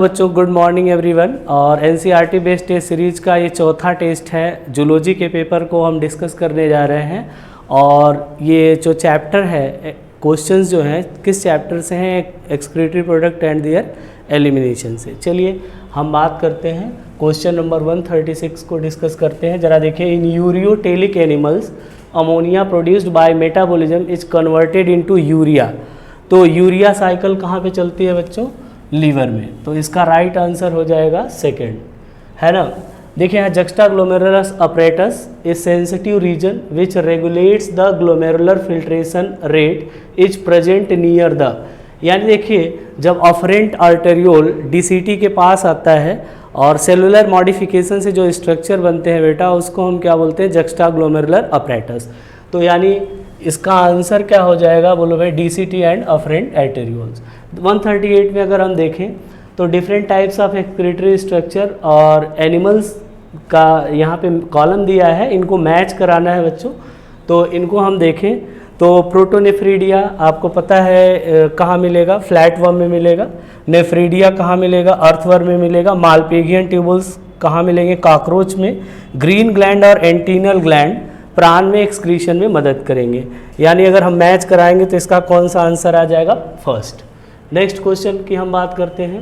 बच्चों good morning everyone. और NCERT based test series का ये चौथा टेस्ट है। जूलॉजी के पेपर को हम डिस्कस करने जा रहे हैं और ये जो चैप्टर है क्वेश्चंस जो हैं किस चैप्टर से हैं, excretory product and there elimination से। चलिए हम बात करते हैं क्वेश्चन नंबर 136 को डिस्कस करते हैं। ज़रा देखिए, in ureotelic animals ammonia produced by metabolism is converted into urea. तो यूरिया साइकिल कहाँ पे चलती है बच्चों? लीवर में। तो इसका राइट आंसर हो जाएगा सेकंड, है ना। देखिए यहाँ juxtaglomerulus apparatus is sensitive region which regulates the glomerular filtration rate is present near the. यानी देखिए जब अफरेंट आर्टेरियोल डीसीटी के पास आता है और सेलुलर मॉडिफिकेशन से जो स्ट्रक्चर बनते हैं बेटा, उसको हम क्या बोलते हैं? Juxtaglomerular apparatus. तो यानी इसका आंसर क्या हो जाएगा? बोलो भाई, डीसीटी एंड अफरेंट आर्टेरियोल्स। 138 में अगर हम देखें तो different types of excretory structure और एनिमल्स का यहाँ पे कॉलम दिया है, इनको मैच कराना है बच्चों। तो इनको हम देखें तो प्रोटोनेफ्रीडिया आपको पता है कहाँ मिलेगा? फ्लैट वर्म में मिलेगा। नेफ्रीडिया कहाँ मिलेगा? अर्थवर्म में मिलेगा। मालपेगियन ट्यूबल्स कहाँ मिलेंगे? कॉकरोच में। ग्रीन ग्लैंड और एंटीनल ग्लैंड प्राण में एक्सक्रीशन में मदद करेंगे। यानी अगर हम मैच कराएंगे तो इसका कौन सा आंसर आ जाएगा? फर्स्ट। नेक्स्ट क्वेश्चन की हम बात करते हैं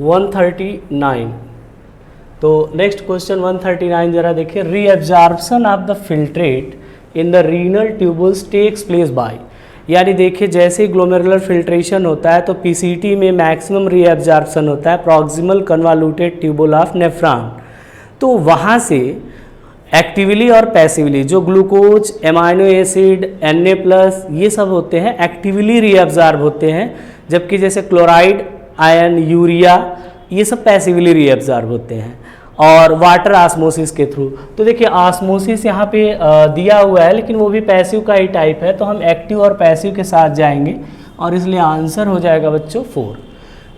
139। तो नेक्स्ट क्वेश्चन 139 जरा देखिए, reabsorption of the filtrate in the renal tubules takes place by. यानी देखिए जैसे ग्लोमेरुलर फिल्ट्रेशन होता है तो पीसीटी में मैक्सिमम रीअब्जॉर्प्शन होता है प्रॉक्सिमल कन्वॉल्यूटेड ट्यूबुल ऑफ नेफ्रॉन। तो वहाँ से एक्टिवली और पैसिवली जो ग्लूकोज, एमाइनो एसिड, Na+ ये सब होते हैं एक्टिवली रीअब्जॉर्ब होते हैं, जबकि जैसे क्लोराइड, आयन, यूरिया ये सब पैसिवली रीअब्जॉर्ब होते हैं और वाटर ऑस्मोसिस के थ्रू। तो देखिए ऑस्मोसिस यहाँ पे दिया हुआ है लेकिन वो भी पैसिव का ही टाइप है, तो हम एक्टिव और पैसिव के साथ जाएंगे और इसलिए आंसर हो जाएगा बच्चों 4।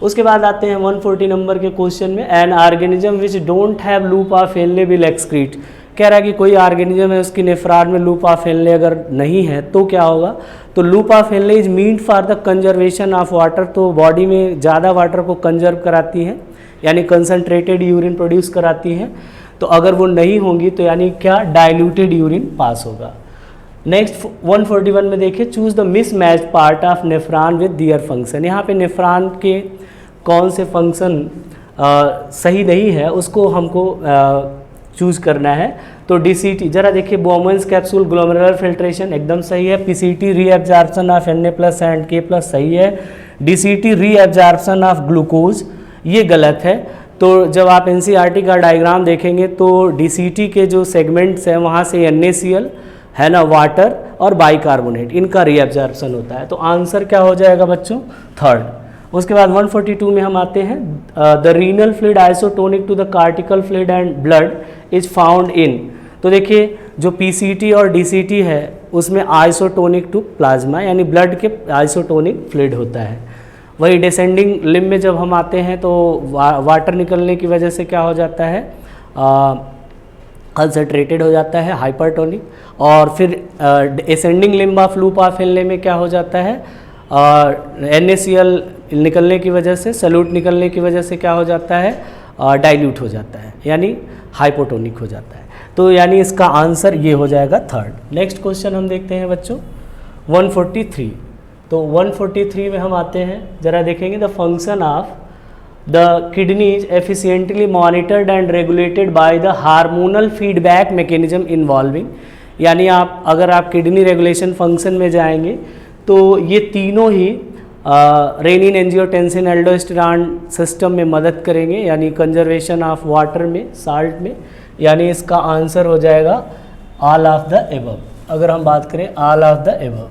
उसके बाद आते हैं 140 नंबर के क्वेश्चन में, an organism which don't have loop of Henley will excrete. कह रहा है कि कोई ऑर्गेनिज्म है उसकी नेफ्रॉन में लूप ऑफ हेनले अगर नहीं है तो क्या होगा? तो loop of Henley is meant for the conservation of water. तो बॉडी में ज़्यादा वाटर को कंजर्व कराती है, यानी कंसनट्रेटेड यूरिन प्रोड्यूस कराती है। तो अगर वो नहीं होंगी तो यानी क्या? डाइल्यूटेड यूरिन पास होगा। नेक्स्ट 141 में देखिए, choose the mismatch part of nephron with their function. यहाँ पे नेफ्रॉन के कौन से फंक्शन सही नहीं है उसको हमको चूज करना है। तो डीसीटी जरा देखिए, बोमन्स कैप्सूल ग्लोमेरुलर फिल्ट्रेशन एकदम सही है। PCT reabsorption of Na+ and K+ सही है। डीसीटी रीअब्जॉर्प्शन ऑफ ग्लूकोज ये गलत है। तो जब आप एनसीईआरटी का डायग्राम देखेंगे तो डीसीटी के जो सेगमेंट्स हैं वहाँ से NaCl है ना, वाटर और बाइकार्बोनेट, इनका रीअब्जॉर्प्शन होता है। तो आंसर क्या हो जाएगा बच्चों? थर्ड। उसके बाद 142 में हम आते हैं, the renal fluid isotonic to the cortical fluid and blood is found in. तो देखिए जो पीसीटी और डीसीटी है उसमें आइसोटोनिक टू प्लाज्मा यानी ब्लड के आइसोटोनिक फ्लूइड होता है। वही डिसेंडिंग लिम्ब में जब हम आते हैं तो वाटर निकलने की वजह से क्या हो जाता है? कंसनट्रेटेड हो जाता है, हाइपरटोनिक। और फिर ascending limb of loop of Henle में क्या हो जाता है? NaCl निकलने की वजह से, सल्यूट निकलने की वजह से क्या हो जाता है? डाइल्यूट हो जाता है, यानी हाइपोटोनिक हो जाता है। तो यानी इसका आंसर ये हो जाएगा थर्ड। नेक्स्ट क्वेश्चन हम देखते हैं बच्चों 143। तो 143 में हम आते हैं, जरा देखेंगे, the function of the kidney is efficiently monitored and regulated by the hormonal feedback mechanism involving. यानी अगर आप किडनी रेगुलेशन फंक्शन में जाएंगे तो ये तीनों ही रेनिन, एंजियोटेंसिन, एल्डोस्टेरॉन सिस्टम में मदद करेंगे, यानी कंजर्वेशन ऑफ वाटर में, साल्ट में। यानी इसका आंसर हो जाएगा ऑल ऑफ द एबव। अगर हम बात करें ऑल ऑफ द एबव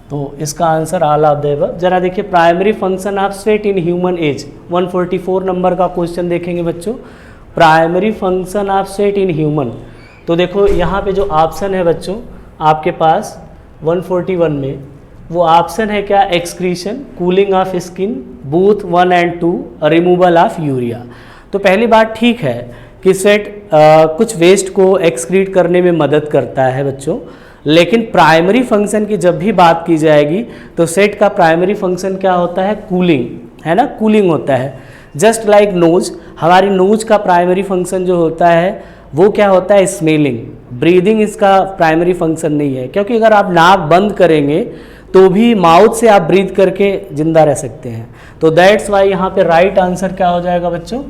तो इसका answer all of the above. जरा देखिए, primary function of sweat in human एज, 144 नंबर का क्वेश्चन देखेंगे बच्चों, primary function of sweat in human. तो देखो यहाँ पे जो ऑप्शन है बच्चों आपके पास 141 में, वो ऑप्शन है क्या? Excretion, cooling of skin, booth 1 and 2, removal of urea. तो पहली बात ठीक है कि स्वेट कुछ वेस्ट को एक्सक्रीट करने में मदद करता है बच्चों, लेकिन प्राइमरी फंक्शन की जब भी बात की जाएगी तो स्वेट का प्राइमरी फंक्शन क्या होता है? कूलिंग, है ना, कूलिंग होता है। जस्ट लाइक नोज, हमारी नोज का प्राइमरी फंक्शन जो होता है वो क्या होता है, स्मेलिंग। ब्रीदिंग इसका प्राइमरी फंक्शन नहीं है, क्योंकि अगर आप नाक बंद करेंगे तो भी माउथ से आप ब्रीथ करके जिंदा रह सकते हैं। तो दैट्स वाई यहाँ पे राइट आंसर क्या हो जाएगा बच्चों,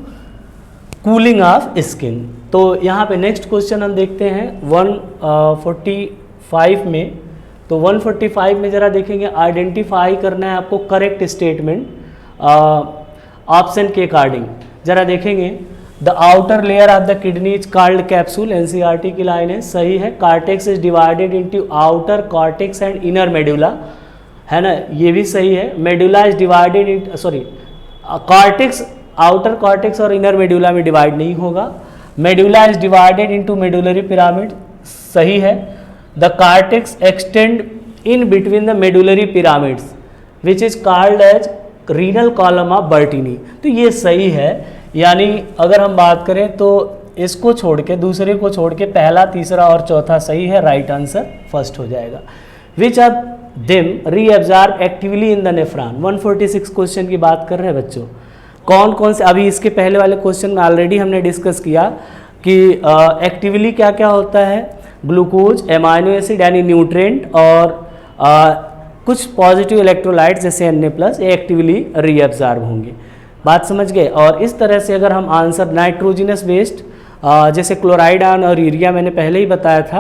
कूलिंग ऑफ स्किन। तो यहाँ पे नेक्स्ट क्वेश्चन हम देखते हैं 145 में। तो 145 में ज़रा देखेंगे, आइडेंटिफाई करना है आपको करेक्ट स्टेटमेंट ऑप्शन के अकॉर्डिंग। ज़रा देखेंगे, the outer layer of the kidney is called capsule, NCERT की लाइन है, सही है। Cortex is divided into outer cortex and inner medulla, है ना, ये भी सही है। Medulla is divided in, sorry, cortex outer cortex और इनर मेडुला में डिवाइड नहीं होगा। Medulla is divided into medullary pyramid, सही है। The cortex extend in between the medullary pyramids which is called as renal column of Bertini, तो ये सही है। यानी अगर हम बात करें तो इसको छोड़ के, दूसरे को छोड़ के पहला, तीसरा और चौथा सही है, राइट आंसर फर्स्ट हो जाएगा। Which of them reabsorb actively in the nephron, 146 question की बात कर रहे हैं बच्चों। कौन कौन से, अभी इसके पहले वाले क्वेश्चन में ऑलरेडी हमने डिस्कस किया कि एक्टिवली क्या क्या होता है, ग्लूकोज, एमाइनो एसिड यानी न्यूट्रिएंट और कुछ पॉजिटिव इलेक्ट्रोलाइट्स जैसे Na+, ये एक्टिवली रीअब्जॉर्ब होंगे। बात समझ गए। और इस तरह से अगर हम आंसर नाइट्रोजिनस वेस्ट जैसे क्लोराइड आयन और यूरिया, मैंने पहले ही बताया था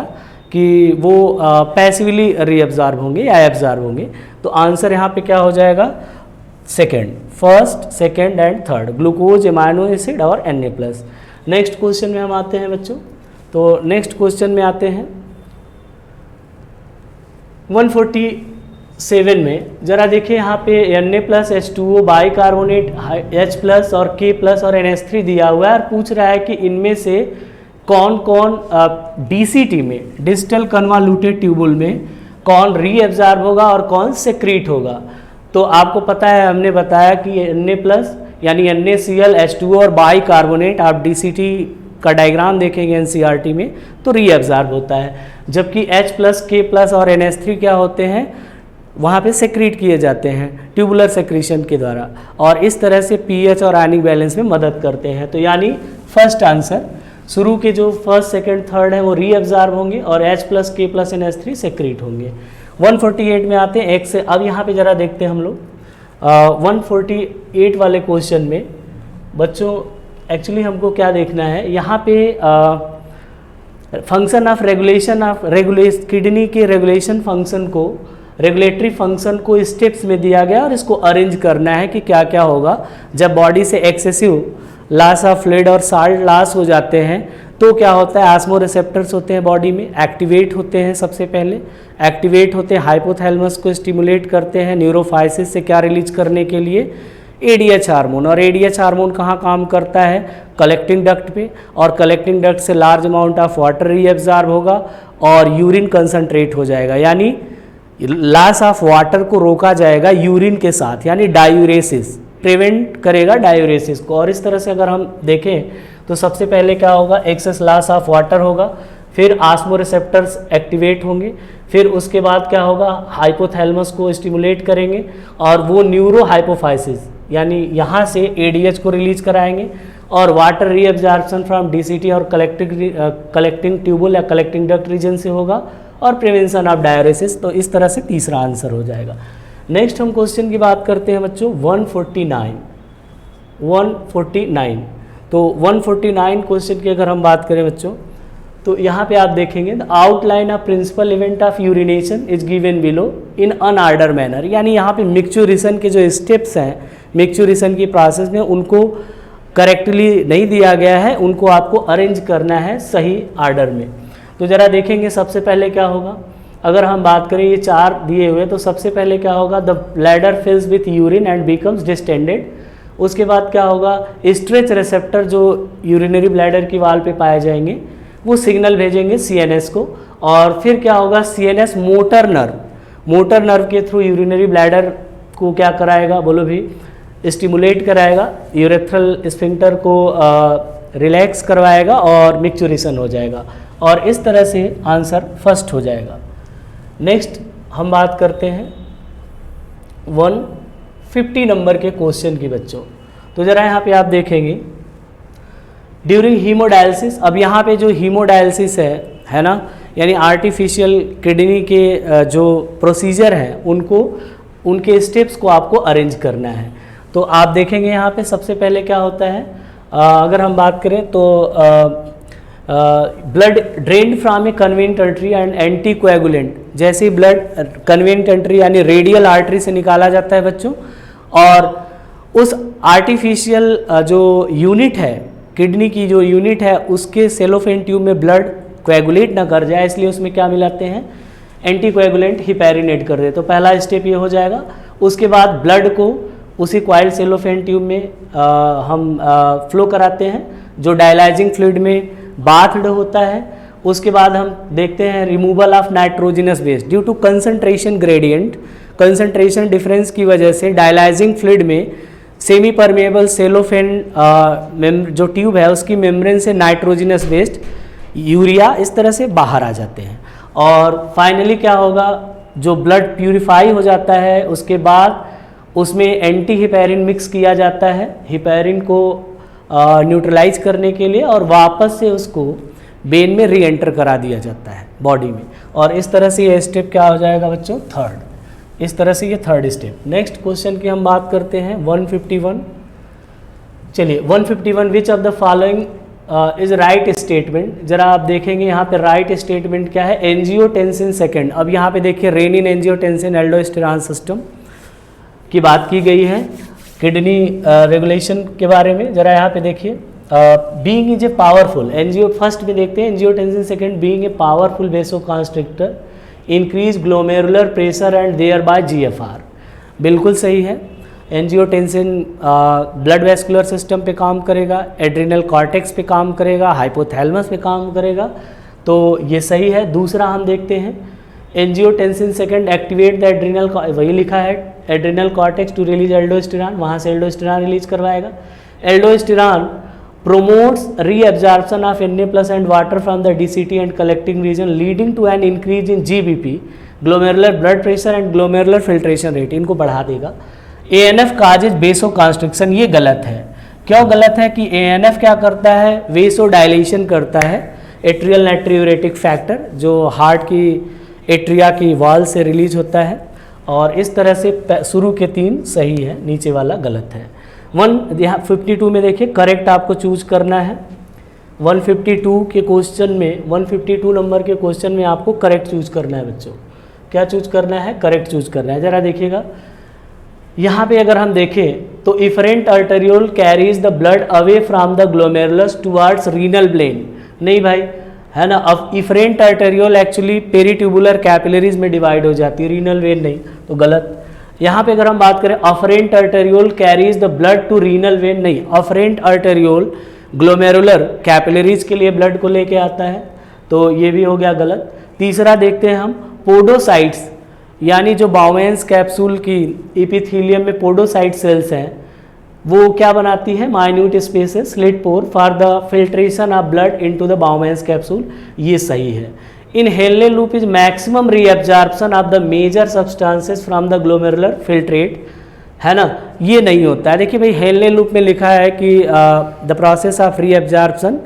कि वो पैसिवली रीअब्जॉर्ब होंगे या एब्जॉर्ब होंगे। तो आंसर यहाँ पे क्या हो जाएगा, second, first, second and third, glucose, amino acid और Na+। नेक्स्ट क्वेश्चन में हम आते हैं बच्चों। तो नेक्स्ट क्वेश्चन में आते हैं 147 में। ज़रा देखिए यहाँ पे Na+, H2O, बाइकार्बोनेट, H+ और K+ और NH3 दिया हुआ है और पूछ रहा है कि इनमें से कौन कौन DCT में, डिजिटल कन्वॉल्यूटेड ट्यूबुल में कौन रीअब्जॉर्ब होगा और कौन सेक्रीट होगा। तो आपको पता है, हमने बताया कि Na+ यानी NaCl, H2O और बाइकार्बोनेट, आप DCT का डायग्राम देखेंगे एनसीईआरटी में तो रीअब्जॉर्ब होता है, जबकि H+, K+ और NH3 क्या होते हैं, वहाँ पे सेक्रीट किए जाते हैं ट्यूबुलर सेक्रीशन के द्वारा, और इस तरह से पीएच और आयनिक बैलेंस में मदद करते हैं। तो यानी फर्स्ट आंसर, शुरू के जो फर्स्ट, सेकंड, थर्ड है वो रीअब्जॉर्ब होंगे और H+, K+ NH3 सेक्रीट होंगे। 148 में आते हैं, एक से अब यहाँ पे ज़रा देखते हैं हम लोग 148 वाले क्वेश्चन में। बच्चों एक्चुअली हमको क्या देखना है यहाँ पे, function of regulation of kidney के रेगुलेशन फंक्शन को, रेगुलेटरी फंक्शन को स्टेप्स में दिया गया और इसको अरेंज करना है कि क्या क्या होगा जब बॉडी से एक्सेसिव लॉस ऑफ फ्लूइड और साल्ट लॉस हो जाते हैं तो क्या होता है, ऑस्मो रिसेप्टर्स होते हैं बॉडी में, एक्टिवेट होते हैं। सबसे पहले एक्टिवेट होते हैं, हाइपोथैलेमस को स्टिमुलेट करते हैं न्यूरोफाइसिस से क्या रिलीज करने के लिए, ADH हार्मोन। और ADH हार्मोन कहाँ काम करता है, कलेक्टिंग डक्ट पे, और कलेक्टिंग डक्ट से large amount of water reabsorb होगा और यूरिन कंसंट्रेट हो जाएगा, यानी लॉस ऑफ वाटर को रोका जाएगा यूरिन के साथ, यानी डायूरेसिस, प्रिवेंट करेगा डायूरेसिस को। और इस तरह से अगर हम देखें तो सबसे पहले क्या होगा, एक्सेस लॉस ऑफ वाटर होगा, फिर ऑस्मो रिसेप्टर्स एक्टिवेट होंगे, फिर उसके बाद क्या होगा, हाइपोथैलेमस को स्टिमुलेट करेंगे और वो न्यूरो हाइपोफाइसिस यानी यहाँ से ADH को रिलीज कराएंगे और वाटर रीअब्जॉर्प्शन फ्रॉम DCT और कलेक्टिंग ट्यूबुल या कलेक्टिंग डक्ट रीजन से होगा और प्रिवेंशन ऑफ डायरेसिस। तो इस तरह से तीसरा आंसर हो जाएगा। नेक्स्ट हम क्वेश्चन की बात करते हैं बच्चों 149। तो 149 क्वेश्चन की अगर हम बात करें बच्चों तो यहाँ पे आप देखेंगे the outline of principal event of urination is given below in unorder manner, यानी यहाँ पे मिक्चुरेशन के जो स्टेप्स हैं मिक्चुरेशन की प्रोसेस में उनको करेक्टली नहीं दिया गया है, उनको आपको अरेंज करना है सही आर्डर में। तो ज़रा देखेंगे सबसे पहले क्या होगा, अगर हम बात करें ये 4 दिए हुए तो सबसे पहले क्या होगा, the bladder fills with urine and becomes distended. उसके बाद क्या होगा, स्ट्रेच रिसेप्टर जो यूरिनरी ब्लैडर की वाल पे पाए जाएंगे वो सिग्नल भेजेंगे CNS को, और फिर क्या होगा, CNS मोटर नर्व के थ्रू यूरिनरी ब्लैडर को क्या कराएगा, बोलो भी, स्टिमुलेट कराएगा, यूरेथ्रल स्फिंक्टर को रिलैक्स करवाएगा और मिक्चुरेशन हो जाएगा, और इस तरह से आंसर फर्स्ट हो जाएगा। नेक्स्ट हम बात करते हैं 50 नंबर के क्वेश्चन की बच्चों। तो जरा यहाँ पे आप देखेंगे ड्यूरिंग हीमोडायलिसिस, अब यहाँ पे जो हीमोडायलिसिस है ना, यानी आर्टिफिशियल किडनी के जो प्रोसीजर हैं उनको, उनके स्टेप्स को आपको अरेंज करना है। तो आप देखेंगे यहाँ पे सबसे पहले क्या होता है, अगर हम बात करें तो blood drained from A convent artery and anti coagulant, जैसे ही ब्लड कन्वेंट आर्टरी यानी रेडियल आर्टरी से निकाला जाता है बच्चों, और उस आर्टिफिशियल जो यूनिट है, किडनी की जो यूनिट है, उसके सेलोफेन ट्यूब में ब्लड कोएगुलेट ना कर जाए, इसलिए उसमें क्या मिलाते हैं, एंटी कोएगुलेंट हिपैरिन ऐड कर दे। तो पहला स्टेप ये हो जाएगा। उसके बाद ब्लड को उसी क्वाइल्ड सेलोफेन ट्यूब में हम फ्लो कराते हैं, जो डायलाइजिंग फ्लूइड में बाथड होता है। उसके बाद हम देखते हैं removal of nitrogenous waste due to concentration gradient, concentration difference की वजह से डायलाइजिंग फ्लूइड में सेमी परमेबल सेलोफेन जो ट्यूब है उसकी मेम्ब्रेन से नाइट्रोजनस वेस्ट, यूरिया इस तरह से बाहर आ जाते हैं। और फाइनली क्या होगा, जो ब्लड प्यूरिफाई हो जाता है उसके बाद उसमें एंटी हिपैरिन मिक्स किया जाता है, हिपैरिन को न्यूट्रलाइज करने के लिए, और वापस से उसको वेन में री एंटर करा दिया जाता है बॉडी में। और इस तरह से ये स्टेप क्या हो जाएगा बच्चों, थर्ड। इस तरह से ये थर्ड स्टेप। नेक्स्ट क्वेश्चन की हम बात करते हैं 151। चलिए 151, which of the following is right statement. जरा आप देखेंगे यहाँ पे राइट स्टेटमेंट क्या है, एंजियोटेंसिन सेकेंड। अब यहाँ पे देखिए रेनिन एंजियोटेंसिन एल्डोस्टेरॉन सिस्टम की बात की गई है किडनी रेगुलेशन के बारे में। जरा यहाँ पे देखिए being is a powerful angio, first में देखते हैं angiotensin second being a powerful vasoconstrictor increase glomerular pressure and thereby GFR, बिल्कुल सही है। एंजियोटेंसिन ब्लड वेस्कुलर सिस्टम पे काम करेगा, एड्रिनल कॉर्टेक्स पे काम करेगा, हाइपोथैलेमस पे काम करेगा, तो ये सही है। दूसरा हम देखते हैं angiotensin second activate the adrenal, वही लिखा है adrenal cortex to release aldosterone, वहाँ से एल्डोस्टेरॉन रिलीज करवाएगा। Aldosterone promotes reabsorption of Na+ and water from the DCT and collecting region leading to an increase in GBP, glomerular blood pressure and glomerular filtration rate, इनको बढ़ा देगा। ANF causes vasoconstriction, ये गलत है। क्यों गलत है कि ANF क्या करता है, वेसोडाइलेशन करता है, एट्रियल नाइट्रियूरेटिक फैक्टर जो हार्ट की एट्रिया की वॉल से रिलीज होता है। और इस तरह से शुरू के 3 सही है, नीचे वाला गलत है। 152 में देखिए करेक्ट आपको चूज करना है। 152 के क्वेश्चन में, 152 नंबर के क्वेश्चन में आपको करेक्ट चूज करना है बच्चों। क्या चूज करना है, करेक्ट चूज करना है। जरा देखिएगा यहाँ पे अगर हम देखें तो efferent arteriole carries the blood away from the glomerulus towards renal ब्लेन, नहीं भाई है ना। अब efferent arteriole actually peritubular capillaries में डिवाइड हो जाती है, रीनल वेन नहीं, तो गलत। यहाँ पे अगर हम बात करें afferent arteriole carries the blood to renal vein, नहीं, अफरेंट आर्टेरियोल ग्लोमेरुलर कैपिलरीज के लिए ब्लड को लेके आता है, तो ये भी हो गया गलत। तीसरा देखते हैं हम पोडोसाइट्स, यानी जो बाउमेंस कैप्सूल की एपिथेलियम में पोडोसाइट सेल्स हैं वो क्या बनाती है, minute spaces slit pore for the filtration of blood into the Bowman's capsule, ये सही है। In Henle loop is maximum reabsorption of the major substances from the glomerular filtrate, है ना, ये नहीं होता है। देखिए भाई हेनले लूप में लिखा है कि the process of reabsorption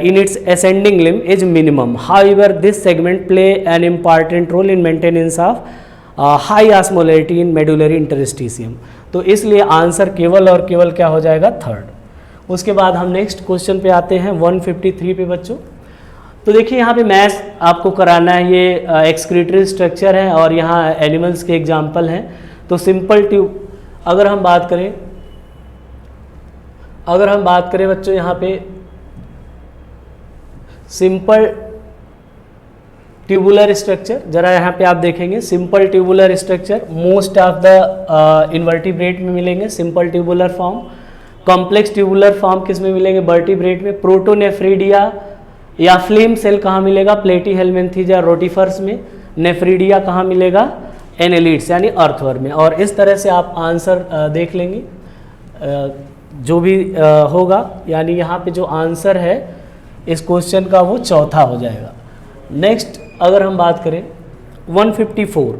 in its ascending limb is minimum, however this segment play an important role in maintenance of high osmolarity in medullary interstitium, तो इसलिए आंसर केवल और केवल क्या हो जाएगा, थर्ड। उसके बाद हम नेक्स्ट क्वेश्चन पे आते हैं 153 पे बच्चों। तो देखिए यहाँ पे मैथ्स आपको कराना है, ये एक्सक्रीटरी स्ट्रक्चर है और यहाँ एनिमल्स के एग्जाम्पल हैं। तो सिंपल ट्यूब अगर हम बात करें बच्चों यहाँ पे सिंपल ट्यूबुलर स्ट्रक्चर, जरा यहाँ पे आप देखेंगे simple tubular structure most of the invertebrate में मिलेंगे simple tubular form. Complex tubular form किस में मिलेंगे, वर्टिब्रेट में। प्रोटोनेफ्रिडिया या फ्लेम सेल कहाँ मिलेगा, प्लेटी हेलमिंथीज या रोटिफर्स में। नेफ्रिडिया कहाँ मिलेगा, एनेलिड्स यानी अर्थवर्म में। और इस तरह से आप आंसर देख लेंगे जो भी होगा, यानी यहाँ पे जो आंसर है इस क्वेश्चन का वो चौथा हो जाएगा। नेक्स्ट अगर हम बात करें 154,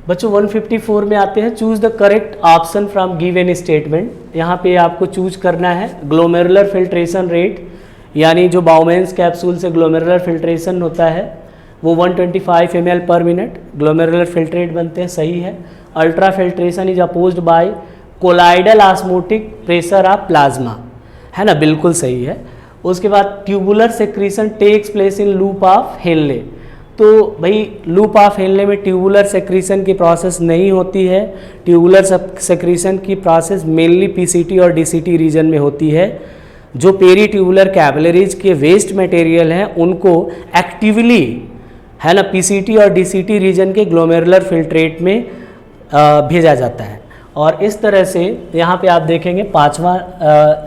बच्चों 154 में आते हैं, choose the correct option from given statement. यहाँ पे आपको चूज करना है ग्लोमेरुलर फिल्ट्रेशन रेट, यानी जो बाउमेंस कैप्सूल से ग्लोमेरुलर फिल्ट्रेशन होता है वो 125 ml पर मिनट ग्लोमेरुलर फिल्ट्रेट बनते हैं, सही है। Ultrafiltration is opposed by colloidal osmotic pressure of plasma, है ना, बिल्कुल सही है। उसके बाद tubular secretion takes place in loop of Henle, तो भाई लूप ऑफ हेनले में ट्यूबुलर सेक्रीशन की प्रोसेस नहीं होती है। ट्यूबुलर सेक्रीशन की प्रोसेस मेनली पीसीटी और डीसीटी रीजन में होती है। जो पेरी ट्यूबुलर कैपिलरीज के वेस्ट मटेरियल हैं उनको एक्टिवली, है ना, पीसीटी और डीसीटी रीजन के ग्लोमेरुलर फिल्ट्रेट में भेजा जाता है। और इस तरह से यहाँ पे आप देखेंगे पांचवा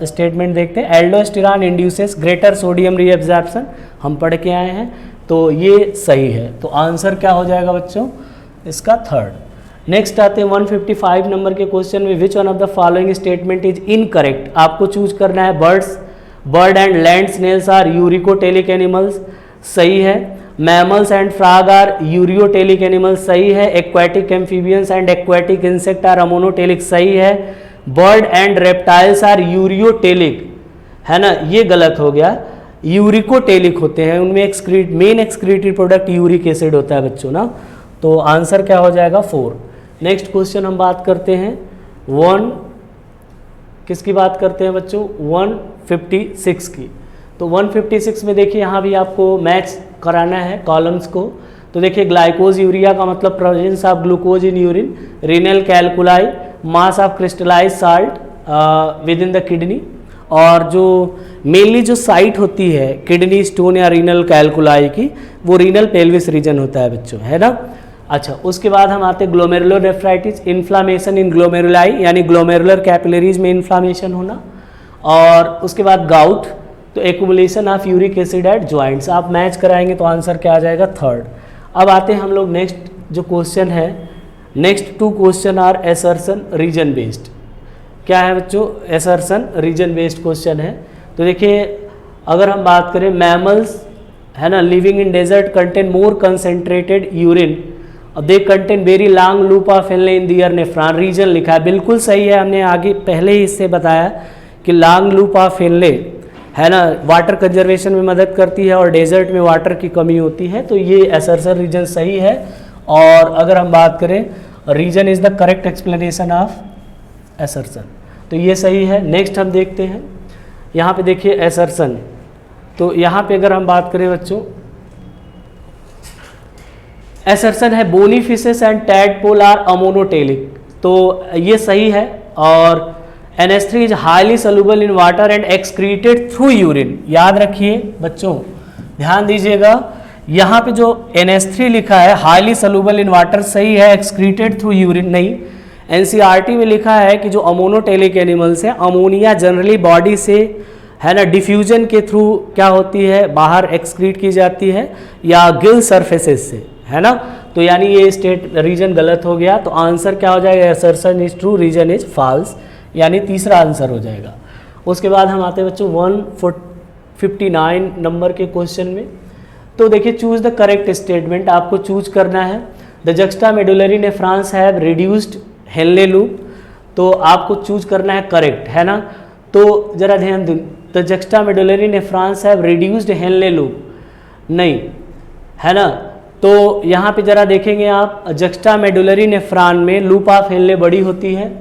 स्टेटमेंट देखते हैं, aldosterone induces greater sodium reabsorption, हम पढ़ के आए हैं, तो ये सही है। तो आंसर क्या हो जाएगा बच्चों इसका थर्ड। नेक्स्ट आते हैं 155 नंबर के क्वेश्चन में, which one of the following statement is incorrect. आपको चूज करना है bird and land snails are uricotelic animals, सही है। Mammals and frog are ureotelic animals, सही है। Aquatic amphibians and aquatic insect are ammonotelic, सही है। Bird and reptiles are ureotelic, है ना, ये गलत हो गया, यूरिकोटेलिक होते हैं, उनमें main excretory product uric acid होता है बच्चों ना। तो आंसर क्या हो जाएगा 4। नेक्स्ट क्वेश्चन हम बात करते हैं किसकी बात करते हैं बच्चों 156 की। तो 156 में देखिए यहाँ भी आपको मैच कराना है कॉलम्स को। तो देखिए ग्लाइकोज यूरिया का मतलब presence of glucose in urine, renal calculi, mass of crystallise salt within the kidney, और जो मेनली जो साइट होती है किडनी स्टोन या रीनल कैलकुलाई की, वो रीनल पेल्विस रीजन होता है बच्चों, है ना। अच्छा, उसके बाद हम आते हैं ग्लोमेरुलोनेफ्राइटिस, इन्फ्लामेशन इन ग्लोमेरुलाई, यानी ग्लोमेरुलर कैपिलरीज में इन्फ्लामेशन होना। और उसके बाद गाउट, तो accumulation of uric acid at joints, आप मैच कराएंगे तो आंसर क्या आ जाएगा थर्ड। अब आते हैं हम लोग नेक्स्ट जो क्वेश्चन है, next 2 question are assertion reason based. क्या है बच्चों एसर्शन रीजन बेस्ड क्वेश्चन है। तो देखिए अगर हम बात करें मैमल्स, है ना, living in desert contain more concentrated urine, they contain very long loop of Henle in their nephron, reason लिखा है, बिल्कुल सही है। हमने आगे पहले ही इससे बताया कि लॉन्ग लूप ऑफ हेनले, है ना, वाटर कंजर्वेशन में मदद करती है और डेजर्ट में वाटर की कमी होती है, तो ये एसर्शन रीजन सही है। और अगर हम बात करें reason is the correct explanation of assertion, तो ये सही है। नेक्स्ट हम देखते हैं यहाँ पे देखिए एसर्शन, तो यहाँ पे अगर हम बात करें बच्चों एसर्शन है bony fishes and tadpole are ammonotelic, तो ये सही है। और NH3 is highly soluble in water and excreted through urine, याद रखिए बच्चों, ध्यान दीजिएगा, यहाँ पे जो NH3 लिखा है हाईली सॉल्युबल इन वाटर सही है, एक्सक्रीटेड थ्रू यूरिन नहीं। NCERT में लिखा है कि जो अमोनोटेलिक एनिमल्स हैं अमोनिया जनरली बॉडी से, है ना, डिफ्यूजन के थ्रू क्या होती है बाहर एक्सक्रीट की जाती है या गिल सरफेसेस से, है ना। तो यानी ये स्टेट रीजन गलत हो गया, तो आंसर क्या हो जाएगा assertion is true, reason is false, यानी तीसरा आंसर हो जाएगा। उसके बाद हम आते हैं बच्चों 159 नंबर के क्वेश्चन में। तो देखिए चूज द करेक्ट स्टेटमेंट, आपको चूज करना है the juxtamedullary nephrons have reduced Henle loop, तो आपको चूज करना है करेक्ट, है ना। तो जरा ध्यान दें, the juxtamedullary nephrons have reduced Henle loop नहीं, है ना। तो यहाँ पे जरा देखेंगे आप, जक्स्टामेडुलरी नेफ्रॉन में लूप ऑफ हेनले बड़ी होती है।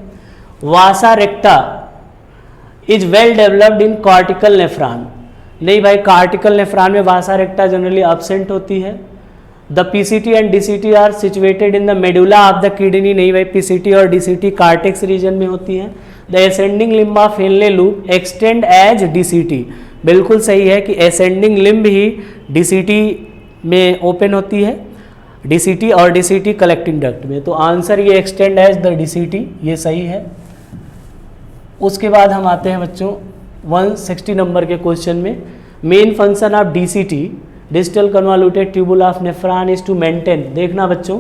Vasa recta is well developed in cortical nephron, नहीं भाई, कॉर्टिकल नेफ्रॉन में वासा रेक्टा जनरली एब्सेंट होती है। The PCT and DCT are situated in the medulla of the kidney, नहीं भाई, पीसीटी और डीसीटी कार्टेक्स रीजन में होती है। The ascending limb of Henle loop extend as DCT, बिल्कुल सही है कि एसेंडिंग लिम्ब ही डीसीटी में ओपन होती है, डीसीटी और डीसीटी कलेक्टिंग डक्ट में, तो आंसर ये एक्सटेंड एज द डीसीटी, ये सही है। उसके बाद हम आते हैं बच्चों 160 नंबर के क्वेश्चन में, main function of DCT digital convoluted tubule of nephron is to maintain, देखना बच्चों,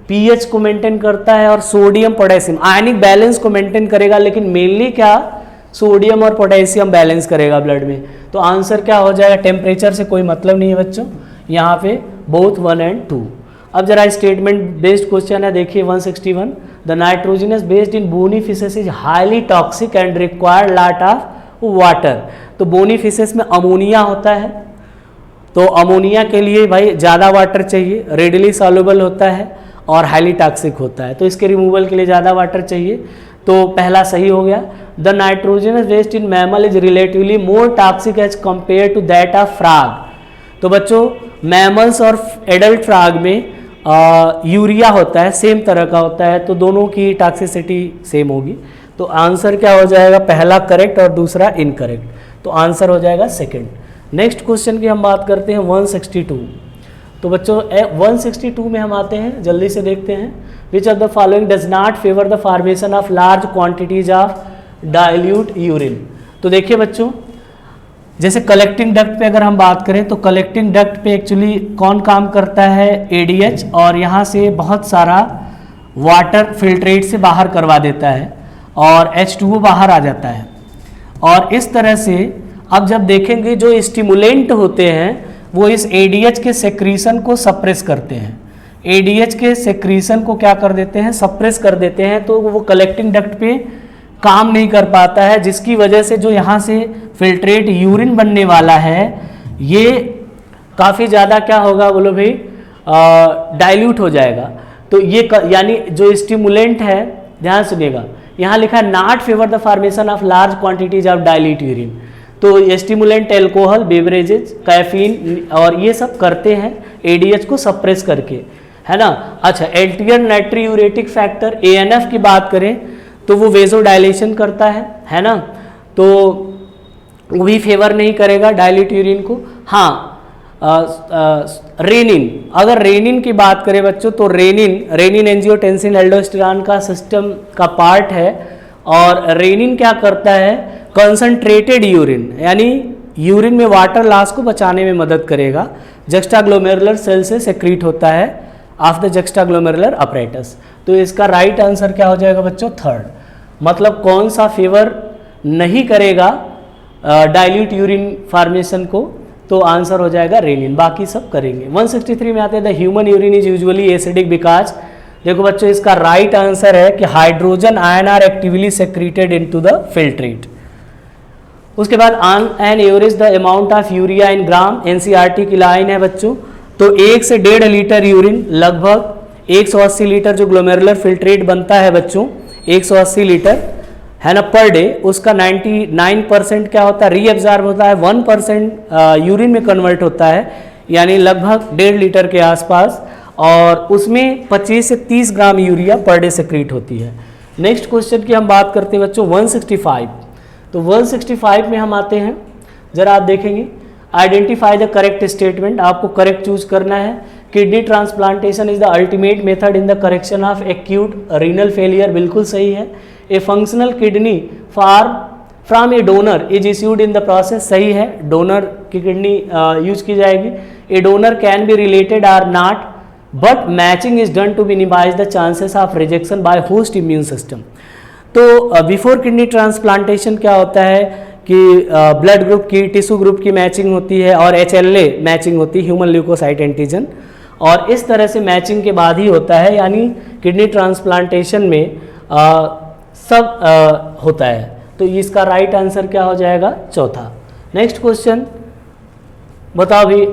पीएच को मेंटेन करता है और सोडियम पोटेशियम आयनिक बैलेंस को मेंटेन करेगा, लेकिन मेनली क्या सोडियम और पोटेशियम बैलेंस करेगा ब्लड में। तो आंसर क्या हो जाएगा, टेम्परेचर से कोई मतलब नहीं है बच्चों, यहाँ पे बोथ 1 and 2। अब जरा स्टेटमेंट बेस्ड क्वेश्चन है, देखिए 161, the nitrogenous based in bony fishes is highly toxic and required lot of water. तो बोनी फिशेस में अमोनिया होता है, तो अमोनिया के लिए भाई ज़्यादा वाटर चाहिए, रेडिली सॉल्युबल होता है और हाईली टॉक्सिक होता है, तो इसके रिमूवल के लिए ज़्यादा वाटर चाहिए। तो पहला सही हो गया। The nitrogenous waste in mammal is relatively more toxic as compare to that of frog. तो बच्चों मैमल्स और एडल्ट फ्रॉग में यूरिया होता है, सेम तरह का होता है, तो दोनों की टॉक्सिसिटी सेम होगी। तो आंसर क्या हो जाएगा, पहला करेक्ट और दूसरा इनकरेक्ट, तो आंसर हो जाएगा सेकंड। नेक्स्ट क्वेश्चन की हम बात करते हैं 162। तो बच्चों 162 में हम आते हैं, जल्दी से देखते हैं। Which of the following does not favour the formation of large quantities of dilute urine. तो देखिए बच्चों, जैसे कलेक्टिंग डक्ट पे अगर हम बात करें तो कलेक्टिंग डक्ट पे एक्चुअली कौन काम करता है, एडीएच, और यहाँ से बहुत सारा वाटर फिल्ट्रेट से बाहर करवा देता है और H2O बाहर आ जाता है। और इस तरह से अब जब देखेंगे जो स्टिमुलेंट होते हैं वो इस एडीएच के सेक्रीशन को सप्रेस करते हैं, एडीएच के सेक्रीशन को क्या कर देते हैं, सप्रेस कर देते हैं, तो वो कलेक्टिंग डक्ट पे काम नहीं कर पाता है, जिसकी वजह से जो यहाँ से फिल्ट्रेट यूरिन बनने वाला है ये काफ़ी ज़्यादा क्या होगा बोलो भाई, डाइल्यूट हो जाएगा। तो ये यानी जो स्टिमुलेंट है, ध्यान सुनिएगा, यहाँ लिखा है not favour the formation of large quantities of dilute urine. तो स्टिमुलेंट एल्कोहल, बेवरेजेज, कैफीन और ये सब करते हैं एडीएच को सप्रेस करके, है ना। अच्छा, एल्टियर नाइट्रियूरेटिक फैक्टर ANF की बात करें तो वो वेजोडाइलेशन करता है ना, तो वो भी फेवर नहीं करेगा डाइल्यूट यूरिन को। हाँ, रेनिन, अगर रेनिन की बात करें बच्चों तो रेनिन एंजियोटेंसिन एल्डोस्टेरॉन का सिस्टम का पार्ट है, और रेनिन क्या करता है, कंसंट्रेटेड यूरिन यानी यूरिन में वाटर लॉस को बचाने में मदद करेगा। जक्स्टाग्लोमेरुलर सेल से सेक्रीट होता है ऑफ द जक्स्टाग्लोमेरुलर अपरेटस। तो इसका राइट आंसर क्या हो जाएगा बच्चों, थर्ड। मतलब कौन सा फेवर नहीं करेगा डाइल्यूट यूरिन फॉर्मेशन को, तो आंसर हो जाएगा रेनिन, बाकी सब करेंगे। 163 में आते हैं, the human urine is usually acidic because, देखो बच्चों इसका राइट आंसर है कि hydrogen ion are actively secreted into the filtrate. उसके बाद on an average the amount of urea in gram, NCERT की लाइन है बच्चों, तो 1 से 1.5 लीटर यूरिन, लगभग 180 लीटर जो ग्लोमेरुलर फिल्ट्रेट बनता है बच्चों, 180 लीटर है ना पर डे, उसका 99% क्या होता है, रीअब्जॉर्ब होता है, 1% यूरिन में कन्वर्ट होता है, यानी लगभग 1.5 लीटर के आसपास, और उसमें 25 से 30 gram urea per day secrete होती है। नेक्स्ट क्वेश्चन की हम बात करते हैं बच्चों 165। तो 165 में हम आते हैं, जरा आप देखेंगे, आइडेंटिफाई द करेक्ट स्टेटमेंट, आपको करेक्ट चूज करना है। Kidney transplantation is the ultimate method in the correction of acute renal failure, बिल्कुल सही है। A functional kidney from a donor is issued in the process, सही है, डोनर की kidney use की जाएगी। A donor can be related or not but matching is done to minimize the chances of rejection by host immune system. तो before kidney transplantation क्या होता है कि ब्लड ग्रुप की, टिश्यू ग्रुप की मैचिंग होती है और HLA मैचिंग होती है, ह्यूमन ल्यूकोसाइट एंटीजन, और इस तरह से मैचिंग के बाद ही होता है, यानी किडनी ट्रांसप्लांटेशन में सब होता है। तो इसका राइट आंसर क्या हो जाएगा, चौथा। नेक्स्ट क्वेश्चन बताओ भी,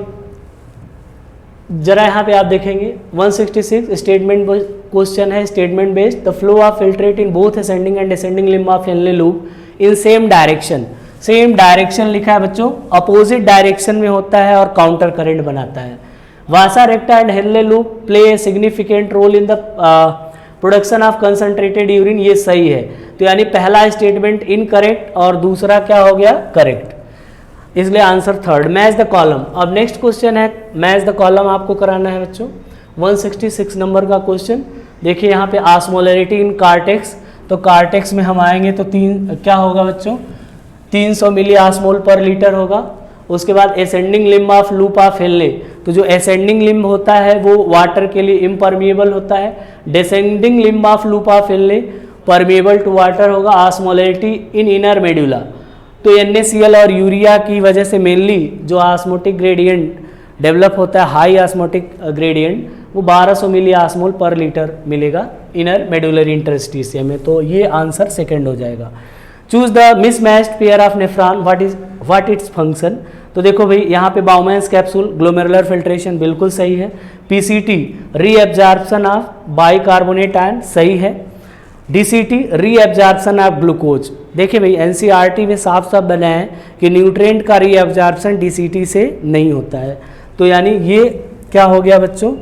जरा यहाँ पे आप देखेंगे 166 स्टेटमेंट क्वेश्चन है, statement based. The flow of filtrate in both ascending and descending limb of Henle loop in same direction, same direction लिखा है बच्चों, अपोजिट डायरेक्शन में होता है और काउंटर करंट बनाता है। Vasa recta and Henle loop play a significant role in the production of concentrated urine, ये सही है। तो यानी पहला स्टेटमेंट इनकरेक्ट और दूसरा क्या हो गया, करेक्ट, इसलिए answer third. Match the column. अब नेक्स्ट क्वेश्चन है, मैच द कॉलम आपको कराना है बच्चों, 166 नंबर का क्वेश्चन। देखिए यहाँ पे ऑस्मोलरिटी इन कार्टेक्स, तो कार्टेक्स में हम आएंगे तो क्या होगा बच्चों, 300 मिली ऑस्मोल पर लीटर होगा। उसके बाद ascending limb of loop of Henle, तो जो एसेंडिंग लिम्ब होता है वो वाटर के लिए इम्परमिएबल होता है, descending limb of loop of Henle permeable to water होगा। ऑस्मोलरिटी इन इनर मेडुला, तो NaCl और यूरिया की वजह से मेनली जो ऑस्मोटिक ग्रेडियंट डेवलप होता है, हाई ऑस्मोटिक ग्रेडियंट, वो 1200 मिली आस्मोल पर लीटर मिलेगा इनर मेडुलरी इंटरस्टिशियम में। तो ये आंसर सेकंड हो जाएगा। Choose the mismatched pair of nephron, what its function. तो देखो भाई यहाँ पे बाउमेंस कैप्सूल ग्लोमेरुलर फिल्ट्रेशन बिल्कुल सही है। PCT reabsorption of bicarbonate ion सही है। DCT reabsorption of glucose. देखिए भाई एनसीईआरटी में साफ साफ बनाया है कि न्यूट्रिएंट का रीएब्जॉर्प्शन डीसीटी से नहीं होता है, तो यानी ये क्या हो गया बच्चों,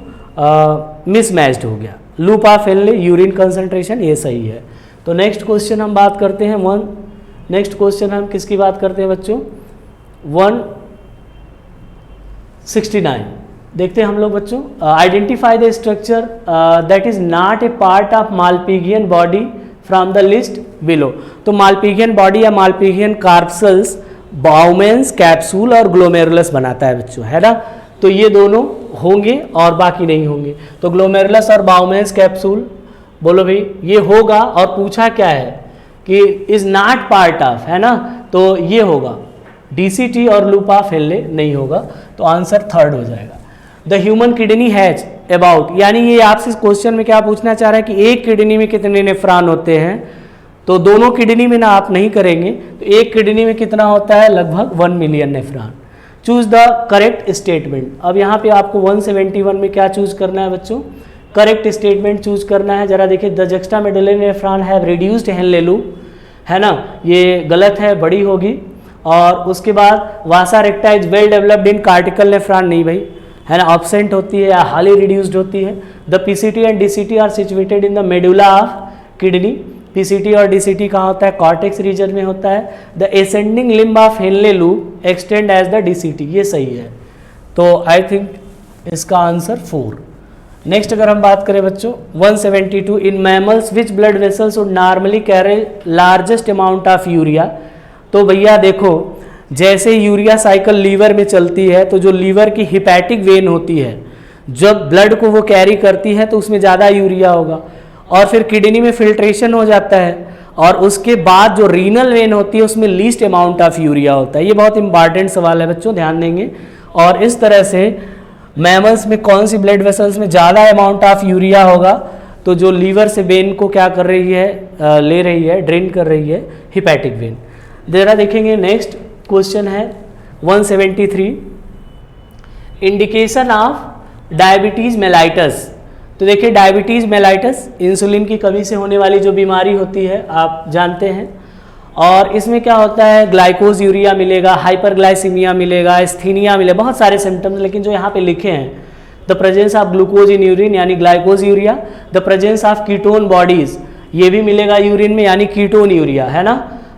मिसमैच्ड हो गया। Loop of Henley urine concentration ये सही है। तो नेक्स्ट क्वेश्चन हम बात करते हैं नेक्स्ट क्वेश्चन हम किसकी बात करते हैं बच्चों, 169 देखते हैं हम लोग बच्चों। Identify the structure that is not a part of Malpighian body from the list below. तो मालपीगियन बॉडी या मालपीगियन कार्पसल्स बाउमेंस कैप्सूल और ग्लोमेरुलस बनाता है बच्चों, है ना। तो ये दोनों होंगे और बाकी नहीं होंगे। तो ग्लोमेरुलस और बाउमेंस कैप्सूल बोलो भाई ये होगा, और पूछा क्या है कि इज नॉट पार्ट ऑफ, है ना, तो ये होगा। डीसीटी और लूप ऑफ हेनले नहीं होगा, तो आंसर थर्ड हो जाएगा। The human kidney has about, यानी ये आपसे क्वेश्चन में क्या पूछना चाह रहा है कि एक किडनी में कितने नेफ्रॉन होते हैं। तो दोनों किडनी में ना आप नहीं करेंगे, तो एक किडनी में कितना होता है, लगभग 1 million nephron. Choose the correct statement. अब यहाँ पे आपको 171 में क्या चूज करना है बच्चों, करेक्ट स्टेटमेंट चूज करना है। जरा देखिए, the juxtamedullary nephron have reduced Henle loop, है ना, ये गलत है, बड़ी होगी। और उसके बाद vasa recta is well developed in cortical nephron, नहीं भाई, है ना, ऑब्सेंट होती है या हाईली रिड्यूस्ड होती है। The PCT and DCT are situated in the medulla of kidney. PCT और डीसीटी कहाँ होता है, कॉर्टेक्स रीजन में होता है। The ascending limb of Henle loop extend as the DCT, ये सही है। तो आई थिंक इसका आंसर 4। नेक्स्ट अगर हम बात करें बच्चों 172, in mammals which blood vessels would normally carry largest amount of urea. तो भैया देखो, जैसे यूरिया साइकिल लीवर में चलती है, तो जो लीवर की हिपैटिक वेन होती है, जब ब्लड को वो कैरी करती है तो उसमें ज़्यादा यूरिया होगा, और फिर किडनी में फिल्ट्रेशन हो जाता है, और उसके बाद जो रीनल वेन होती है उसमें लीस्ट अमाउंट ऑफ यूरिया होता है। ये बहुत इंपॉर्टेंट सवाल है बच्चों, ध्यान देंगे। और इस तरह से मैमल्स में कौन सी ब्लड वेसल्स में ज़्यादा अमाउंट ऑफ यूरिया होगा, तो जो लीवर से वेन को क्या कर रही है, ले रही है, ड्रेन कर रही है, हिपैटिक वेन। जरा देखेंगे नेक्स्ट क्वेश्चन है 173, इंडिकेशन ऑफ डायबिटीज मेलाइटस। तो देखिए डायबिटीज मेलाइटस इंसुलिन की कमी से होने वाली जो बीमारी होती है, आप जानते हैं। और इसमें क्या होता है, ग्लाइकोज यूरिया मिलेगा, हाइपरग्लाइसीमिया मिलेगा, एस्थीनिया मिलेगा, बहुत सारे सिम्टम्स। लेकिन जो यहाँ पे लिखे हैं, the presence of glucose in urine यानी glycosuria, the presence of ketone bodies ये भी मिलेगा यूरिन में यानी कीटोन यूरिया, है ना।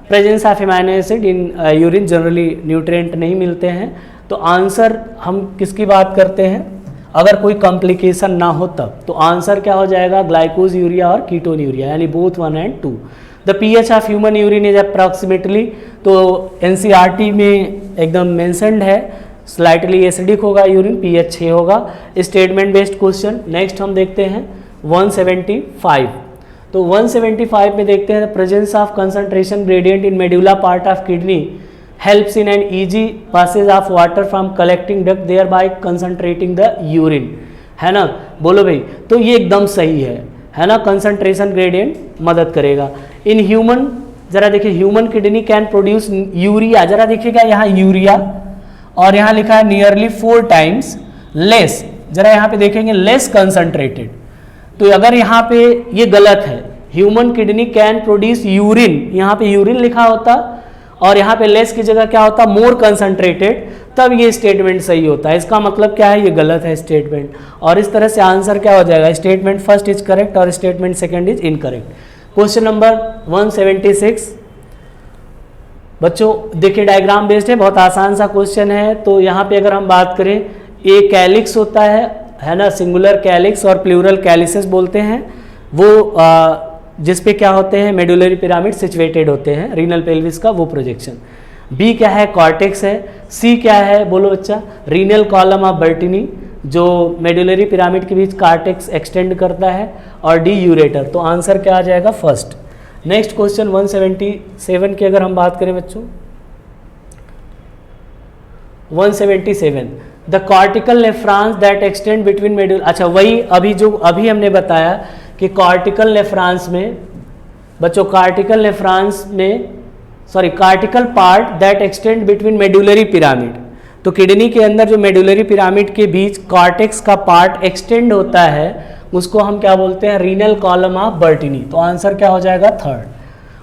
Presence of amino acid in urine, generally nutrient नहीं मिलते हैं। तो आंसर हम किसकी बात करते हैं, अगर कोई कॉम्प्लिकेशन ना हो तब, तो आंसर क्या हो जाएगा, ग्लाइकोज यूरिया और कीटोन यूरिया, यानी बोथ 1 और 2। The pH of human urine is approximately, तो एनसीईआरटी में एकदम मेंशन्ड है, स्लाइटली एसिडिक होगा यूरिन, पीएच 6 होगा। Statement based question. नेक्स्ट हम देखते हैं 175। तो 175 में देखते हैं, presence of concentration gradient in medulla part of kidney helps in an easy passage of water from collecting duct thereby concentrating the urine, है ना। बोलो भाई, तो ये एकदम सही है ना, कंसंट्रेशन ग्रेडियंट मदद करेगा। इन ह्यूमन, जरा देखिए, human kidney can produce urea, जरा देखिएगा यहाँ यूरिया, और यहाँ लिखा है नियरली 4 टाइम्स लेस, जरा यहाँ पे देखेंगे लेस कंसंट्रेटेड। तो अगर यहाँ पे ये गलत है, human kidney can produce urine, यहाँ पे यूरिन लिखा होता और यहाँ पे लेस की जगह क्या होता, मोर कंसंट्रेटेड, तब ये स्टेटमेंट सही होता है। इसका मतलब क्या है, ये गलत है स्टेटमेंट। और इस तरह से आंसर क्या हो जाएगा, स्टेटमेंट फर्स्ट इज करेक्ट और statement second is incorrect. Question number 176 बच्चों देखिए, डायग्राम बेस्ड है, बहुत आसान सा क्वेश्चन है। तो यहाँ पे अगर हम बात करें, एक कैलिक्स होता है ना, सिंगुलर कैलिक्स और प्लूरल कैलिसेस बोलते हैं, वो जिस पे क्या होते हैं, मेडुलरी पिरामिड सिचुएटेड होते हैं, रीनल पेल्विस का वो प्रोजेक्शन। बी क्या है, कॉर्टेक्स है। सी क्या है, बोलो बच्चा, रीनल कॉलम ऑफ बर्टिनी, जो मेडुलरी पिरामिड के बीच कॉर्टेक्स एक्सटेंड करता है। और डी यूरेटर। तो आंसर क्या आ जाएगा, फर्स्ट। नेक्स्ट क्वेश्चन 177 की अगर हम बात करें बच्चों, 177 the cortical nephrons that extend between medulla, अच्छा वही अभी हमने बताया कि कॉर्टिकल नेफ्रॉन्स में बच्चों, cortical part that extend between medullary pyramid, तो किडनी के अंदर जो मेडुलरी पिरामिड के बीच कॉर्टेक्स का पार्ट एक्सटेंड होता है उसको हम क्या बोलते हैं, रीनल कॉलम ऑफ बर्टिनी। तो आंसर क्या हो जाएगा, थर्ड।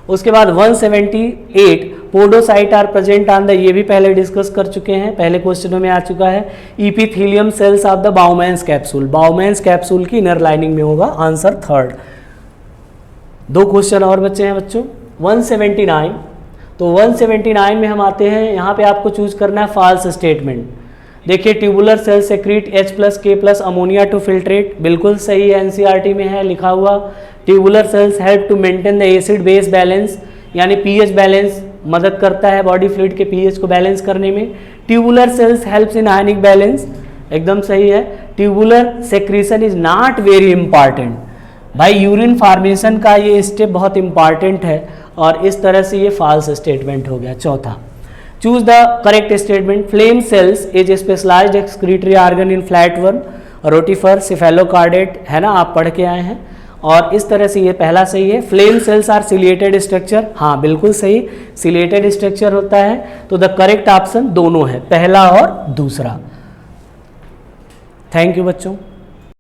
उसके बाद 178 podocyte are present on the, ये भी पहले डिस्कस कर चुके हैं, पहले क्वेश्चनों में आ चुका है। Epithelium cells of the Bowman's capsule, Bowman's capsule की इनर लाइनिंग में होगा, आंसर थर्ड। 2 क्वेश्चन और बच्चे हैं बच्चों। 179, तो 179 में हम आते हैं, यहाँ पे आपको चूज करना है फॉल्स स्टेटमेंट। देखिए tubular cell secrete H+K+ ammonia to filtrate, बिल्कुल सही है, एनसीईआरटी में है लिखा हुआ। Tubular cells help to maintain the acid base balance, यानी पीएच बैलेंस, मदद करता है बॉडी फ्लूइड के पीएच को बैलेंस करने में। Tubular cells helps in ionic balance, एकदम सही है। Tubular secretion is not very important, भाई यूरिन फॉर्मेशन का ये स्टेप बहुत इंपॉर्टेंट है, और इस तरह से ये फॉल्स स्टेटमेंट हो गया। चौथा, choose the correct statement. Flame cells is specialized excretory organ in flatworm, rotifer, cephalochordate, है ना, आप पढ़ के आए हैं, और इस तरह से ये पहला सही है। Flame cells are ciliated structure, हाँ बिल्कुल सही, सिलिएटेड स्ट्रक्चर होता है। तो द करेक्ट ऑप्शन दोनों है, पहला और दूसरा। थैंक यू बच्चों।